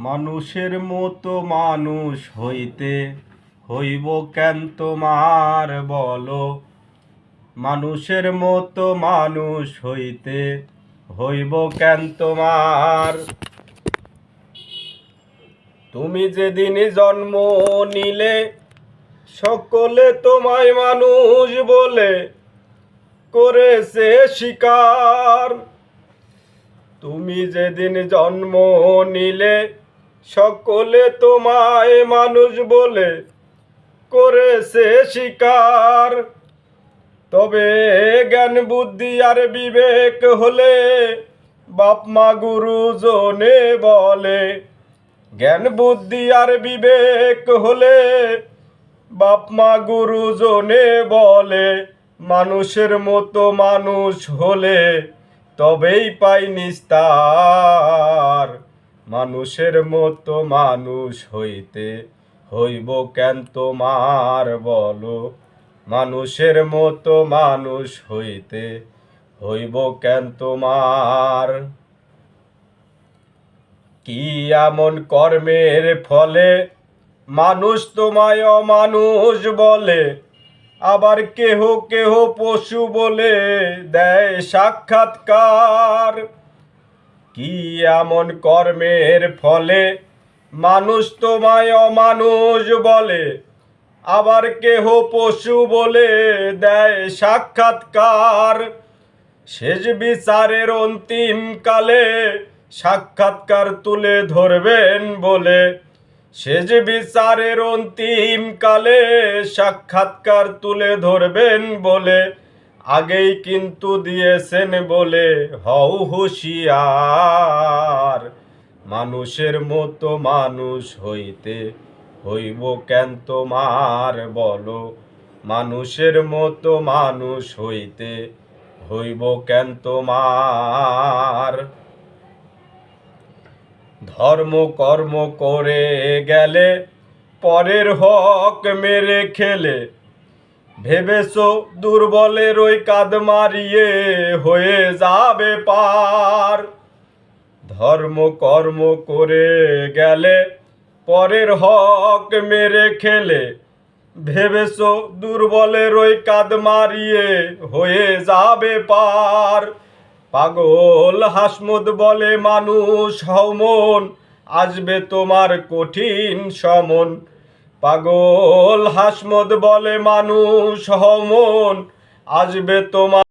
মানুষের মতো মানুষ হইতে হইব কেন তোমার বলো। মানুষের মতো মানুষ হইতে হইব কেন তোমার। তুমি যেদিন জন্ম নিলে সকলে তোমায় মানুষ বলে করেছে স্বীকার। তুমি যেদিন জন্ম নিলে সকলে তোমায় মানুষ বলে করেছে স্বীকার। তবে জ্ঞান বুদ্ধি আর বিবেক হলে বাপ মা গুরুজনে বলে। জ্ঞান বুদ্ধি আর বিবেক হলে বাপ মা গুরুজনে বলে। মানুষের মতো মানুষ হলে তবেই পাই নিস্তার। মানুষের মতো মানুষ হইতে হইব কেন তোমার বলো। মানুষের মতো মানুষ হইতে হইব কেন তোমার। কি এমন কর্মের ফলে মানুষ তোমায় অমানুষ বলে, আবার কেহ কেহ পশু বলে দেয় সাক্ষাৎকার। কি এমন কর্মের ফলে মানুষ তোমায় অমানুষ বলে, আবার কেহ পশু বলে দেয় সাক্ষাৎকার। শেষ বিচারের অন্তিম কালে সাক্ষাৎকার তুলে ধরবেন বলে। শেষ বিচারের অন্তিম কালে সাক্ষাৎকার তুলে ধরবেন বলে আগেই কিন্তু দিয়েছেন বলে হও হুঁশিয়ার। মানুষের মতো মানুষ হইতে হইব কেন তোমার বলো। মানুষের মতো মানুষ হইতে হইব কেন তোমার। ধর্ম কর্ম করে গেলে পরের হক মেরে খেলে, ভেবেছো দুর্বলের ওই কাঁধ মারিয়ে হয়ে যাবে পার। ধর্ম কর্ম করে গেলে পরের হক মেরে খেলে, ভেবেছো দুর্বলের ওই কাঁধ মারিয়ে হয়ে যাবে পার। পাগল হাসমত বলে মানুষ হও মন, আসবে তোমার কঠিন সমন। পাগল হাসমত বলে মানুষ হও মন, আসবে তোমার